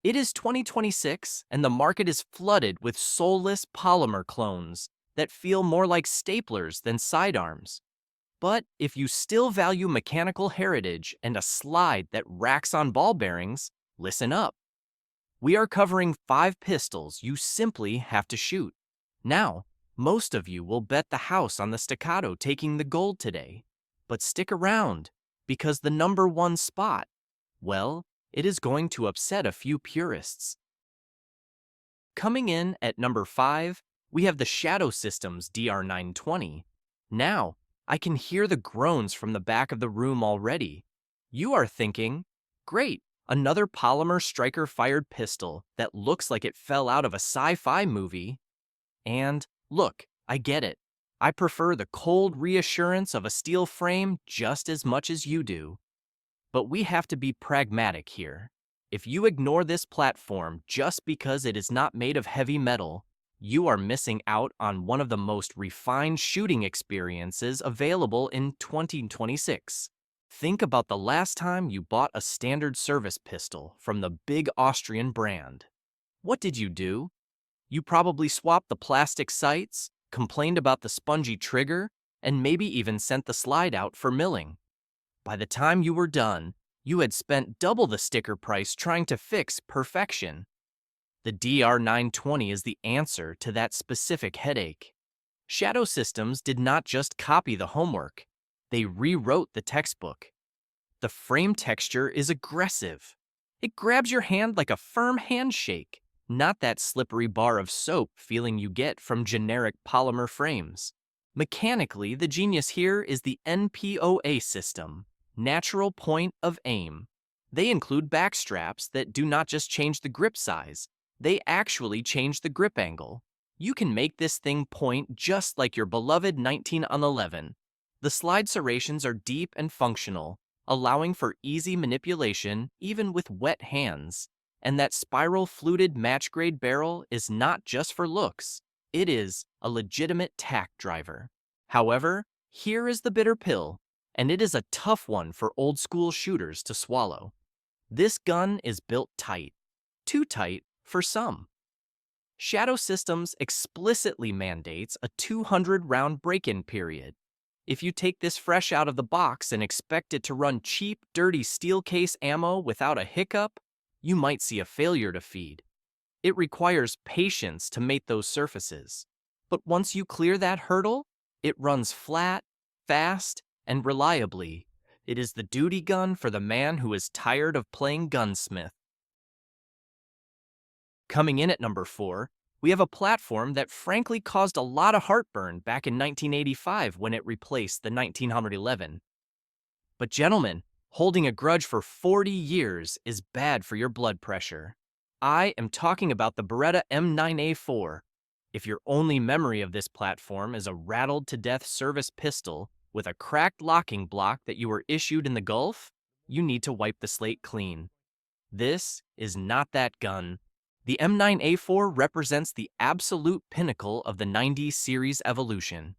It is 2026, and the market is flooded with soulless polymer clones that feel more like staplers than sidearms. But if you still value mechanical heritage and a slide that racks on ball bearings, listen up. We are covering 5 pistols you simply have to shoot. Now, most of you will bet the house on the Staccato taking the gold today. But stick around, because the number one spot, well, it is going to upset a few purists. Coming in at number 5, we have the Shadow Systems DR920. Now, I can hear the groans from the back of the room already. You are thinking, great, another polymer striker-fired pistol that looks like it fell out of a sci-fi movie. And, look, I get it. I prefer the cold reassurance of a steel frame just as much as you do. But we have to be pragmatic here. If you ignore this platform just because it is not made of heavy metal, you are missing out on one of the most refined shooting experiences available in 2026. Think about the last time you bought a standard service pistol from the big Austrian brand. What did you do? You probably swapped the plastic sights, complained about the spongy trigger, and maybe even sent the slide out for milling. By the time you were done, you had spent double the sticker price trying to fix perfection. The DR920 is the answer to that specific headache. Shadow Systems did not just copy the homework, they rewrote the textbook. The frame texture is aggressive. It grabs your hand like a firm handshake, not that slippery bar of soap feeling you get from generic polymer frames. Mechanically, the genius here is the NPOA system, natural point of aim. They include back straps that do not just change the grip size, they actually change the grip angle. You can make this thing point just like your beloved 19 on 11. The slide serrations are deep and functional, allowing for easy manipulation even with wet hands. And that spiral fluted match-grade barrel is not just for looks. It is a legitimate tack driver. However, here is the bitter pill, and it is a tough one for old-school shooters to swallow. This gun is built tight. Too tight for some. Shadow Systems explicitly mandates a 200-round break-in period. If you take this fresh out of the box and expect it to run cheap, dirty steel case ammo without a hiccup, you might see a failure to feed. It requires patience to mate those surfaces. But once you clear that hurdle, it runs flat, fast, and reliably. It is the duty gun for the man who is tired of playing gunsmith. Coming in at number 4, we have a platform that frankly caused a lot of heartburn back in 1985 when it replaced the 1911. But gentlemen, holding a grudge for 40 years is bad for your blood pressure. I am talking about the Beretta M9A4. If your only memory of this platform is a rattled-to-death service pistol with a cracked locking block that you were issued in the Gulf, you need to wipe the slate clean. This is not that gun. The M9A4 represents the absolute pinnacle of the 90s series evolution.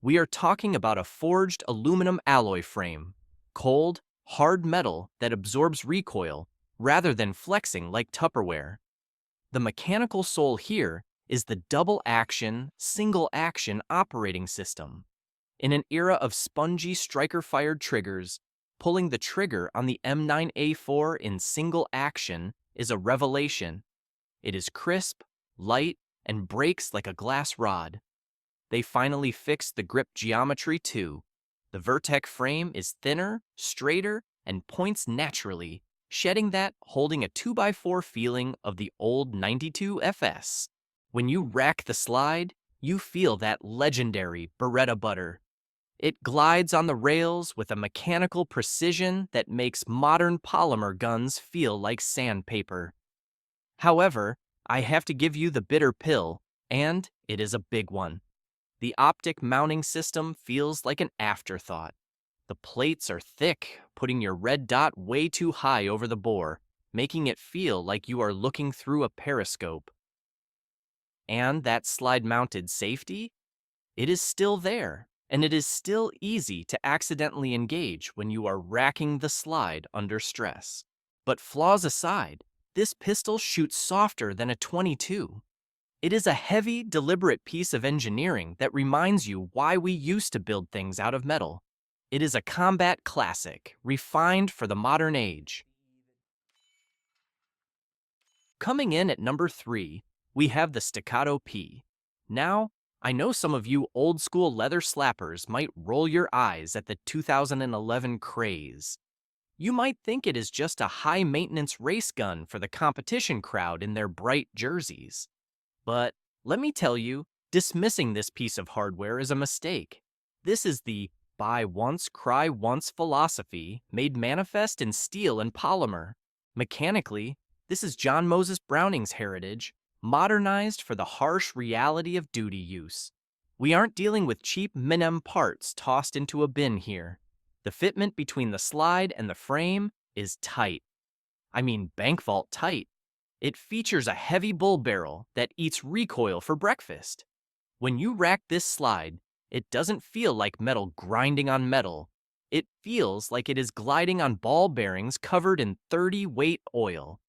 We are talking about a forged aluminum alloy frame, cold, hard metal that absorbs recoil rather than flexing like Tupperware. The mechanical soul here is the double-action, single-action operating system. In an era of spongy striker-fired triggers, pulling the trigger on the M9A4 in single action is a revelation. It is crisp, light, and breaks like a glass rod. They finally fixed the grip geometry too. The Vertec frame is thinner, straighter, and points naturally, shedding that holding a 2x4 feeling of the old 92 FS. When you rack the slide, you feel that legendary Beretta butter. It glides on the rails with a mechanical precision that makes modern polymer guns feel like sandpaper. However, I have to give you the bitter pill, and it is a big one. The optic mounting system feels like an afterthought. The plates are thick, putting your red dot way too high over the bore, making it feel like you are looking through a periscope. And that slide-mounted safety? It is still there, and it is still easy to accidentally engage when you are racking the slide under stress. But flaws aside, This pistol shoots softer than a .22. It is a heavy, deliberate piece of engineering that reminds you why we used to build things out of metal. It is a combat classic, refined for the modern age. Coming in at number 3, we have the Staccato P. Now, I know some of you old-school leather slappers might roll your eyes at the 2011 craze. You might think it is just a high-maintenance race gun for the competition crowd in their bright jerseys. But let me tell you, dismissing this piece of hardware is a mistake. This is the buy once, cry once philosophy made manifest in steel and polymer. Mechanically, this is John Moses Browning's heritage, modernized for the harsh reality of duty use. We aren't dealing with cheap Min-M parts tossed into a bin here. The fitment between the slide and the frame is tight. I mean bank vault tight. It features a heavy bull barrel that eats recoil for breakfast. When you rack this slide, it doesn't feel like metal grinding on metal. It feels like it is gliding on ball bearings covered in 30-weight oil.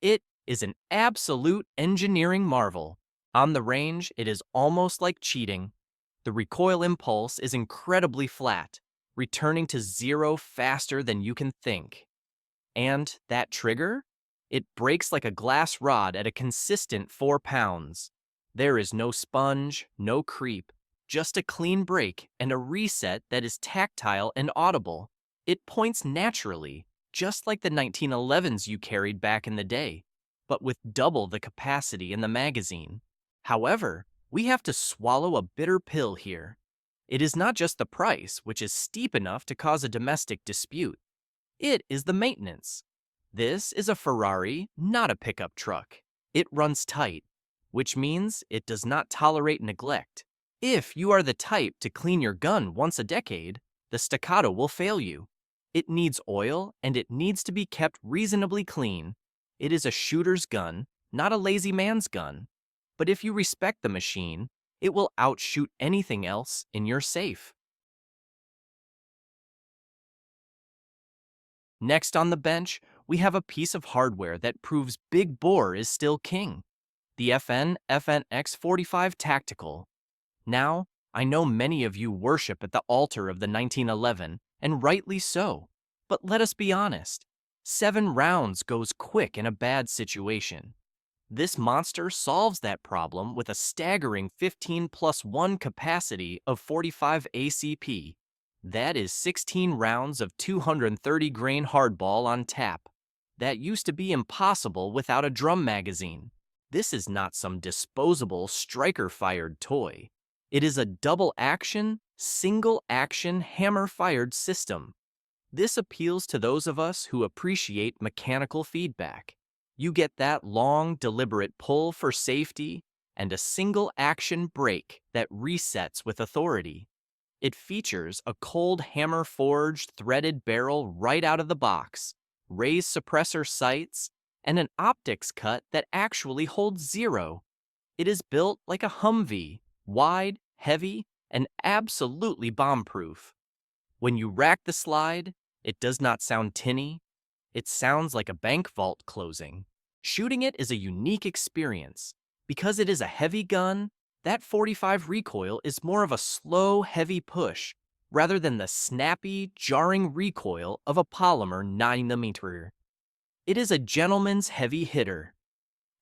It is an absolute engineering marvel. On the range, it is almost like cheating. The recoil impulse is incredibly flat, returning to zero faster than you can think. And that trigger? It breaks like a glass rod at a consistent 4 pounds. There is no sponge, no creep, just a clean break and a reset that is tactile and audible. It points naturally, just like the 1911s you carried back in the day, but with double the capacity in the magazine. However, we have to swallow a bitter pill here. It is not just the price, which is steep enough to cause a domestic dispute. It is the maintenance. This is a Ferrari, not a pickup truck. It runs tight, which means it does not tolerate neglect. If you are the type to clean your gun once a decade, the Staccato will fail you. It needs oil, and it needs to be kept reasonably clean. It is a shooter's gun, not a lazy man's gun. But if you respect the machine, it will outshoot anything else in your safe. Next on the bench, we have a piece of hardware that proves big bore is still king. The FNX-45 Tactical. Now, I know many of you worship at the altar of the 1911, and rightly so. But let us be honest, 7 rounds goes quick in a bad situation. This monster solves that problem with a staggering 15+1 capacity of 45 ACP. That is 16 rounds of 230-grain hardball on tap. That used to be impossible without a drum magazine. This is not some disposable striker-fired toy. It is a double-action, single-action hammer-fired system. This appeals to those of us who appreciate mechanical feedback. You get that long, deliberate pull for safety and a single-action break that resets with authority. It features a cold hammer-forged threaded barrel right out of the box, raised suppressor sights, and an optics cut that actually holds 0. It is built like a Humvee, wide, heavy, and absolutely bomb-proof. When you rack the slide, it does not sound tinny. It sounds like a bank vault closing. Shooting it is a unique experience. Because it is a heavy gun, that 45 recoil is more of a slow, heavy push, rather than the snappy, jarring recoil of a polymer 9mm. It is a gentleman's heavy hitter.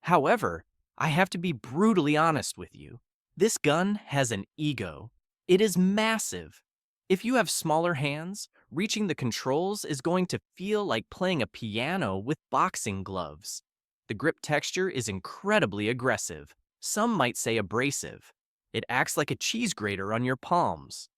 However, I have to be brutally honest with you. This gun has an ego. It is massive. If you have smaller hands, reaching the controls is going to feel like playing a piano with boxing gloves. The grip texture is incredibly aggressive. Some might say abrasive. It acts like a cheese grater on your palms.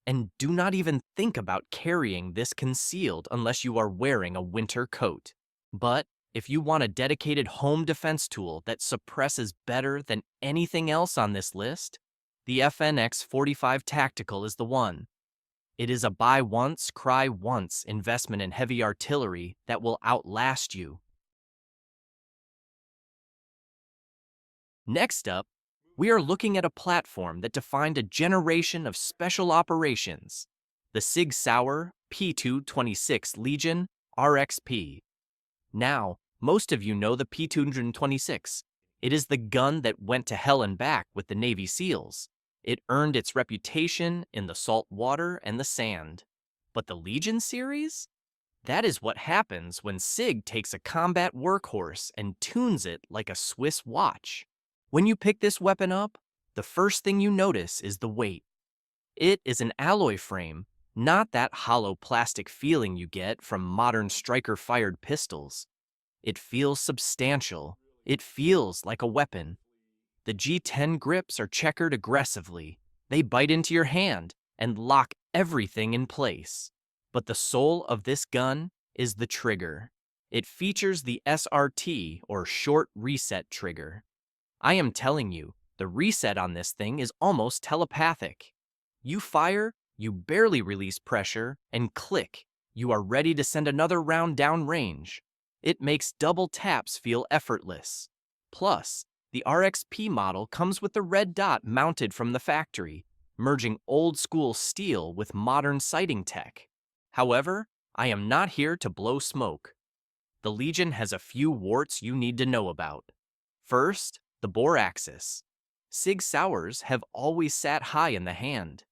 And do not even think about carrying this concealed unless you are wearing a winter coat. But if you want a dedicated home defense tool that suppresses better than anything else on this list, the FNX-45 Tactical is the one. It is a buy once, cry once investment in heavy artillery that will outlast you. Next up, we are looking at a platform that defined a generation of special operations, the Sig Sauer P226 Legion RXP. Now, Most of you know the P-226. It is the gun that went to hell and back with the Navy SEALs. It earned its reputation in the salt water and the sand. But the Legion series? That is what happens when SIG takes a combat workhorse and tunes it like a Swiss watch. When you pick this weapon up, the first thing you notice is the weight. It is an alloy frame, not that hollow plastic feeling you get from modern striker-fired pistols. It feels substantial. It feels like a weapon. The G10 grips are checkered aggressively. They bite into your hand and lock everything in place. But the soul of this gun is the trigger. It features the SRT, or short reset trigger. I am telling you, the reset on this thing is almost telepathic. You fire, you barely release pressure, and click, you are ready to send another round downrange. It makes double taps feel effortless. Plus, the RXP model comes with the red dot mounted from the factory, merging old-school steel with modern sighting tech. However, I am not here to blow smoke. The Legion has a few warts you need to know about. First, the bore axis. SIG Sauers have always sat high in the hand.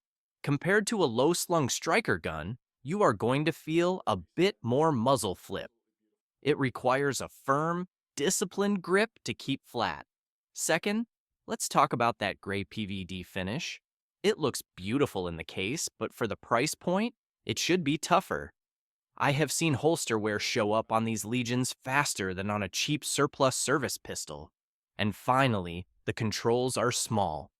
Compared to a low-slung striker gun, you are going to feel a bit more muzzle flip. It requires a firm, disciplined grip to keep flat. Second, let's talk about that gray PVD finish. It looks beautiful in the case, but for the price point, it should be tougher. I have seen holster wear show up on these Legions faster than on a cheap surplus service pistol. And finally, the controls are small.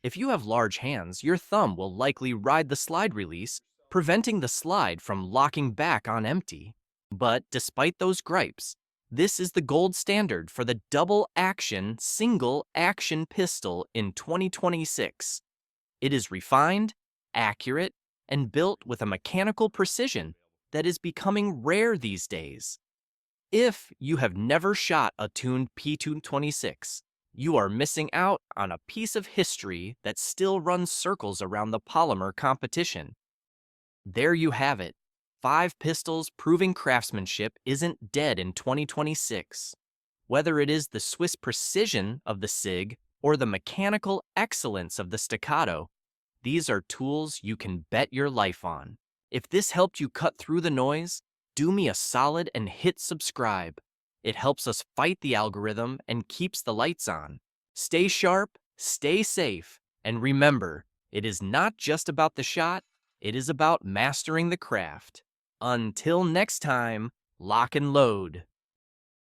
If you have large hands, your thumb will likely ride the slide release, preventing the slide from locking back on empty. But despite those gripes, this is the gold standard for the double-action, single-action pistol in 2026. It is refined, accurate, and built with a mechanical precision that is becoming rare these days. If you have never shot a tuned P226, you are missing out on a piece of history that still runs circles around the polymer competition. There you have it. 5 pistols proving craftsmanship isn't dead in 2026. Whether it is the Swiss precision of the SIG or the mechanical excellence of the Staccato, these are tools you can bet your life on. If this helped you cut through the noise, do me a solid and hit subscribe. It helps us fight the algorithm and keeps the lights on. Stay sharp, stay safe, and remember, it is not just about the shot, it is about mastering the craft. Until next time, lock and load.